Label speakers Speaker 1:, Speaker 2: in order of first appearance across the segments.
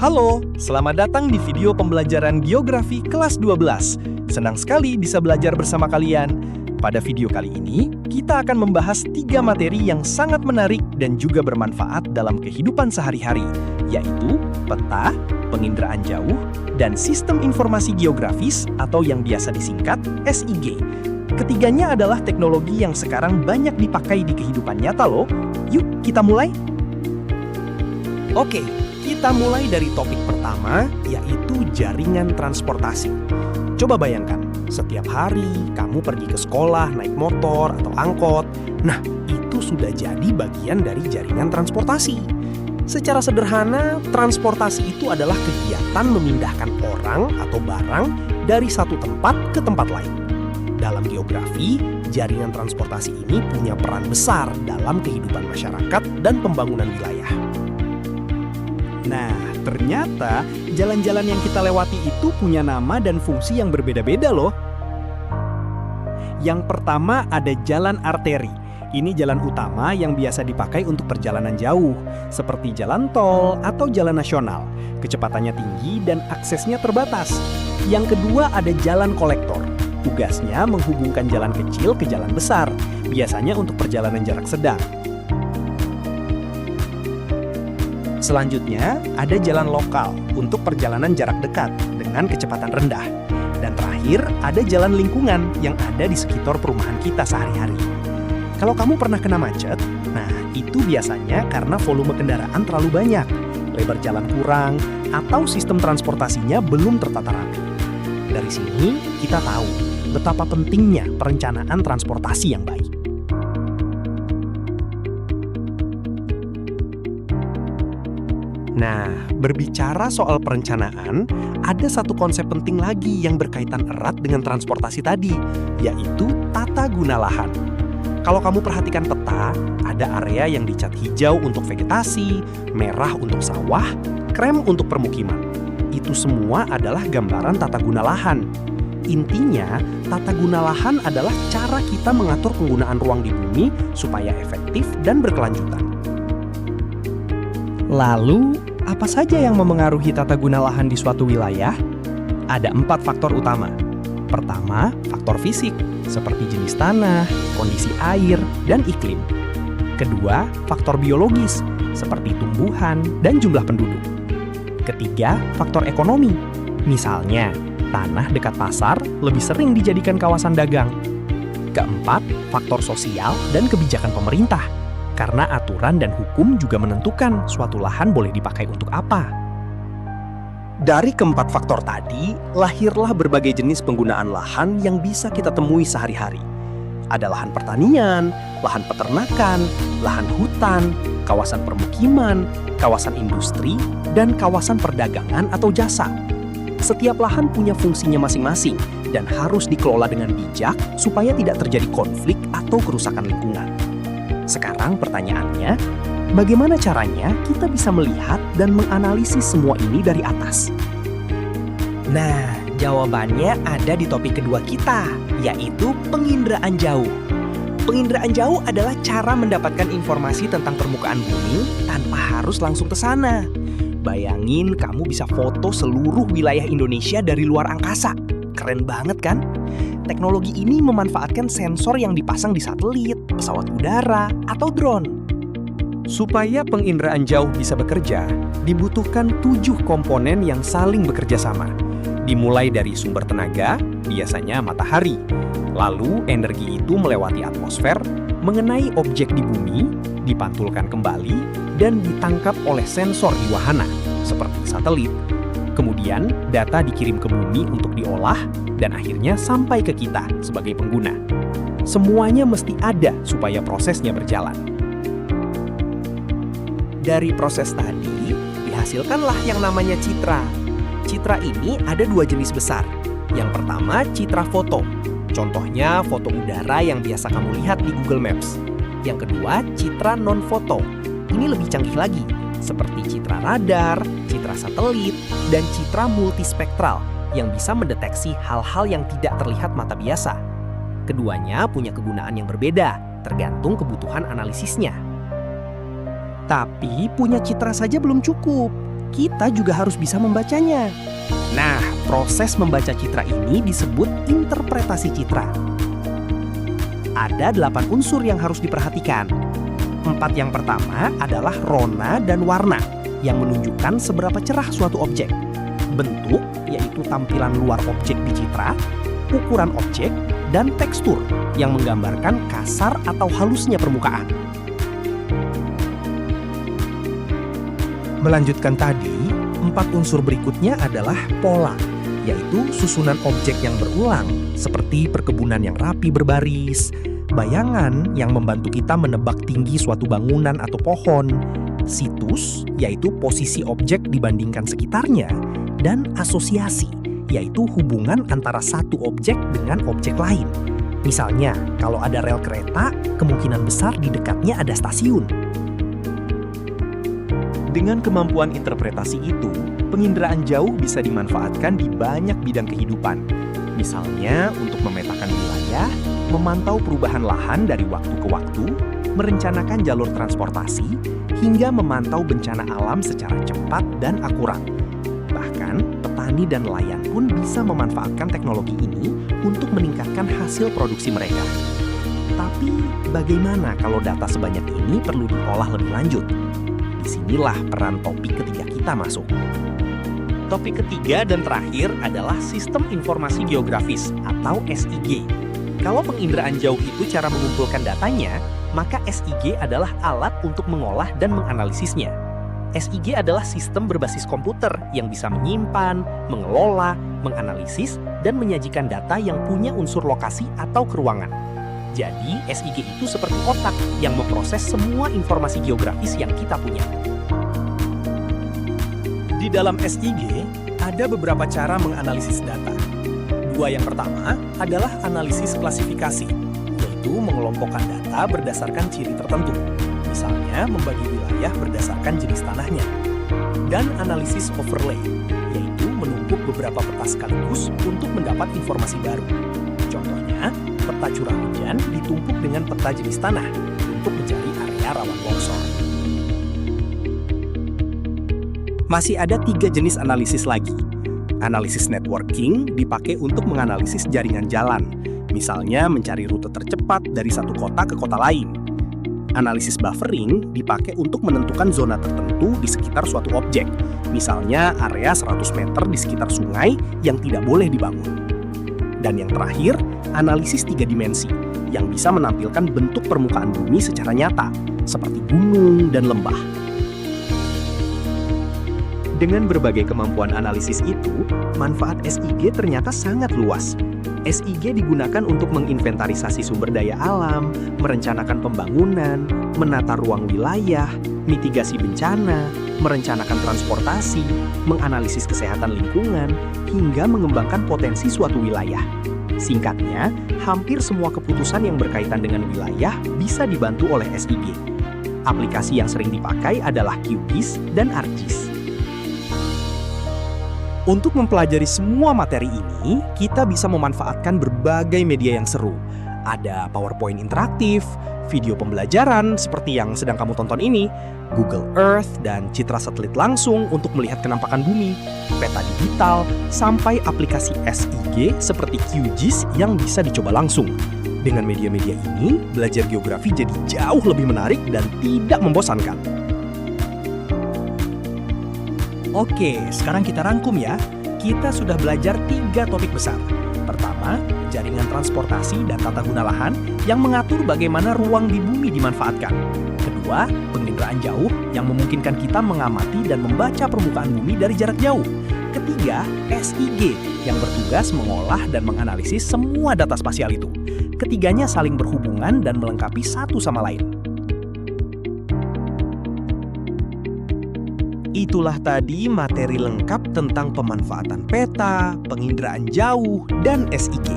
Speaker 1: Halo, selamat datang di video pembelajaran geografi kelas 12. Senang sekali bisa belajar bersama kalian. Pada video kali ini, kita akan membahas 3 materi yang sangat menarik dan juga bermanfaat dalam kehidupan sehari-hari, yaitu peta, penginderaan jauh, dan sistem informasi geografis atau yang biasa disingkat SIG. Ketiganya adalah teknologi yang sekarang banyak dipakai di kehidupan nyata loh. Yuk, kita mulai. Oke, kita mulai dari topik pertama, yaitu jaringan transportasi. Coba bayangkan, setiap hari kamu pergi ke sekolah naik motor atau angkot. Nah, itu sudah jadi bagian dari jaringan transportasi. Secara sederhana, transportasi itu adalah kegiatan memindahkan orang atau barang dari satu tempat ke tempat lain. Dalam geografi, jaringan transportasi ini punya peran besar dalam kehidupan masyarakat dan pembangunan wilayah. Nah, ternyata jalan-jalan yang kita lewati itu punya nama dan fungsi yang berbeda-beda loh. Yang pertama ada jalan arteri. Ini jalan utama yang biasa dipakai untuk perjalanan jauh, seperti jalan tol atau jalan nasional. Kecepatannya tinggi dan aksesnya terbatas. Yang kedua ada jalan kolektor. Tugasnya menghubungkan jalan kecil ke jalan besar, biasanya untuk perjalanan jarak sedang. Selanjutnya, ada jalan lokal untuk perjalanan jarak dekat dengan kecepatan rendah. Dan terakhir, ada jalan lingkungan yang ada di sekitar perumahan kita sehari-hari. Kalau kamu pernah kena macet, nah itu biasanya karena volume kendaraan terlalu banyak, lebar jalan kurang, atau sistem transportasinya belum tertata rapi. Dari sini, kita tahu betapa pentingnya perencanaan transportasi yang baik. Nah, berbicara soal perencanaan, ada satu konsep penting lagi yang berkaitan erat dengan transportasi tadi, yaitu tata guna lahan. Kalau kamu perhatikan peta, ada area yang dicat hijau untuk vegetasi, merah untuk sawah, krem untuk permukiman. Itu semua adalah gambaran tata guna lahan. Intinya, tata guna lahan adalah cara kita mengatur penggunaan ruang di bumi supaya efektif dan berkelanjutan. Lalu, apa saja yang memengaruhi tata guna lahan di suatu wilayah? Ada 4 faktor utama. Pertama, faktor fisik, seperti jenis tanah, kondisi air, dan iklim. Kedua, faktor biologis, seperti tumbuhan dan jumlah penduduk. Ketiga, faktor ekonomi. Misalnya, tanah dekat pasar lebih sering dijadikan kawasan dagang. Keempat, faktor sosial dan kebijakan pemerintah. Karena aturan dan hukum juga menentukan suatu lahan boleh dipakai untuk apa. Dari keempat faktor tadi, lahirlah berbagai jenis penggunaan lahan yang bisa kita temui sehari-hari. Ada lahan pertanian, lahan peternakan, lahan hutan, kawasan permukiman, kawasan industri, dan kawasan perdagangan atau jasa. Setiap lahan punya fungsinya masing-masing dan harus dikelola dengan bijak supaya tidak terjadi konflik atau kerusakan lingkungan. Sekarang pertanyaannya, bagaimana caranya kita bisa melihat dan menganalisis semua ini dari atas? Nah, jawabannya ada di topik kedua kita, yaitu penginderaan jauh. Penginderaan jauh adalah cara mendapatkan informasi tentang permukaan bumi tanpa harus langsung ke sana. Bayangin kamu bisa foto seluruh wilayah Indonesia dari luar angkasa. Keren banget kan? Teknologi ini memanfaatkan sensor yang dipasang di satelit, pesawat udara, atau drone. Supaya penginderaan jauh bisa bekerja, dibutuhkan 7 komponen yang saling bekerja sama. Dimulai dari sumber tenaga, biasanya matahari. Lalu energi itu melewati atmosfer, mengenai objek di bumi, dipantulkan kembali, dan ditangkap oleh sensor di wahana, seperti satelit. Kemudian, data dikirim ke bumi untuk diolah, dan akhirnya sampai ke kita sebagai pengguna. Semuanya mesti ada supaya prosesnya berjalan. Dari proses tadi, dihasilkanlah yang namanya citra. Citra ini ada 2 jenis besar. Yang pertama, citra foto. Contohnya, foto udara yang biasa kamu lihat di Google Maps. Yang kedua, citra non-foto. Ini lebih canggih lagi, seperti citra radar, citra satelit, dan citra multispektral yang bisa mendeteksi hal-hal yang tidak terlihat mata biasa. Keduanya punya kegunaan yang berbeda, tergantung kebutuhan analisisnya. Tapi punya citra saja belum cukup. kita juga harus bisa membacanya. Nah, proses membaca citra ini disebut interpretasi citra. Ada 8 unsur yang harus diperhatikan. 4 yang pertama adalah rona dan warna, yang menunjukkan seberapa cerah suatu objek. Bentuk, yaitu tampilan luar objek di citra, ukuran objek, dan tekstur, yang menggambarkan kasar atau halusnya permukaan. Melanjutkan tadi, 4 unsur berikutnya adalah pola, yaitu susunan objek yang berulang, seperti perkebunan yang rapi berbaris, bayangan yang membantu kita menebak tinggi suatu bangunan atau pohon, situs, yaitu posisi objek dibandingkan sekitarnya, dan asosiasi, yaitu hubungan antara satu objek dengan objek lain. Misalnya, kalau ada rel kereta, kemungkinan besar di dekatnya ada stasiun. Dengan kemampuan interpretasi itu, penginderaan jauh bisa dimanfaatkan di banyak bidang kehidupan. Misalnya untuk memetakan wilayah, memantau perubahan lahan dari waktu ke waktu, merencanakan jalur transportasi, hingga memantau bencana alam secara cepat dan akurat. Bahkan, petani dan nelayan pun bisa memanfaatkan teknologi ini untuk meningkatkan hasil produksi mereka. Tapi, bagaimana kalau data sebanyak ini perlu diolah lebih lanjut? Disinilah peran topik ketiga kita masuk. Topik ketiga dan terakhir adalah Sistem Informasi Geografis atau SIG. Kalau penginderaan jauh itu cara mengumpulkan datanya, maka SIG adalah alat untuk mengolah dan menganalisisnya. SIG adalah sistem berbasis komputer yang bisa menyimpan, mengelola, menganalisis, dan menyajikan data yang punya unsur lokasi atau keruangan. Jadi, SIG itu seperti otak yang memproses semua informasi geografis yang kita punya. Di dalam SIG, ada beberapa cara menganalisis data. 2 yang pertama adalah analisis klasifikasi, yaitu mengelompokkan data berdasarkan ciri tertentu. Misalnya, membagi wilayah berdasarkan jenis tanahnya. Dan analisis overlay, yaitu menumpuk beberapa peta sekaligus untuk mendapat informasi baru. Contohnya, peta curah hujan ditumpuk dengan peta jenis tanah untuk mencari area rawan longsor. Masih ada 3 jenis analisis lagi. Analisis networking dipakai untuk menganalisis jaringan jalan, misalnya mencari rute tercepat dari satu kota ke kota lain. Analisis buffering dipakai untuk menentukan zona tertentu di sekitar suatu objek, misalnya area 100 meter di sekitar sungai yang tidak boleh dibangun. Dan yang terakhir, analisis 3 dimensi, yang bisa menampilkan bentuk permukaan bumi secara nyata, seperti gunung dan lembah. Dengan berbagai kemampuan analisis itu, manfaat SIG ternyata sangat luas. SIG digunakan untuk menginventarisasi sumber daya alam, merencanakan pembangunan, menata ruang wilayah, mitigasi bencana, merencanakan transportasi, menganalisis kesehatan lingkungan, hingga mengembangkan potensi suatu wilayah. Singkatnya, hampir semua keputusan yang berkaitan dengan wilayah bisa dibantu oleh SIG. Aplikasi yang sering dipakai adalah QGIS dan ArcGIS. Untuk mempelajari semua materi ini, kita bisa memanfaatkan berbagai media yang seru. Ada PowerPoint interaktif, video pembelajaran seperti yang sedang kamu tonton ini, Google Earth dan citra satelit langsung untuk melihat kenampakan bumi, peta digital, sampai aplikasi SIG seperti QGIS yang bisa dicoba langsung. Dengan media-media ini, belajar geografi jadi jauh lebih menarik dan tidak membosankan. Oke, sekarang kita rangkum ya. Kita sudah belajar 3 topik besar. Pertama, jaringan transportasi dan tata guna lahan yang mengatur bagaimana ruang di bumi dimanfaatkan. Kedua, penginderaan jauh yang memungkinkan kita mengamati dan membaca permukaan bumi dari jarak jauh. Ketiga, SIG yang bertugas mengolah dan menganalisis semua data spasial itu. Ketiganya saling berhubungan dan melengkapi satu sama lain. Itulah tadi materi lengkap tentang pemanfaatan peta, penginderaan jauh, dan SIG.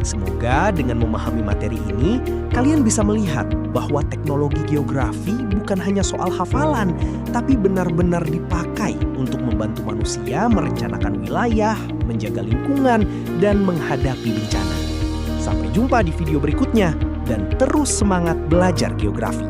Speaker 1: Semoga dengan memahami materi ini, kalian bisa melihat bahwa teknologi geografi bukan hanya soal hafalan, tapi benar-benar dipakai untuk membantu manusia merencanakan wilayah, menjaga lingkungan, dan menghadapi bencana. Sampai jumpa di video berikutnya, dan terus semangat belajar geografi.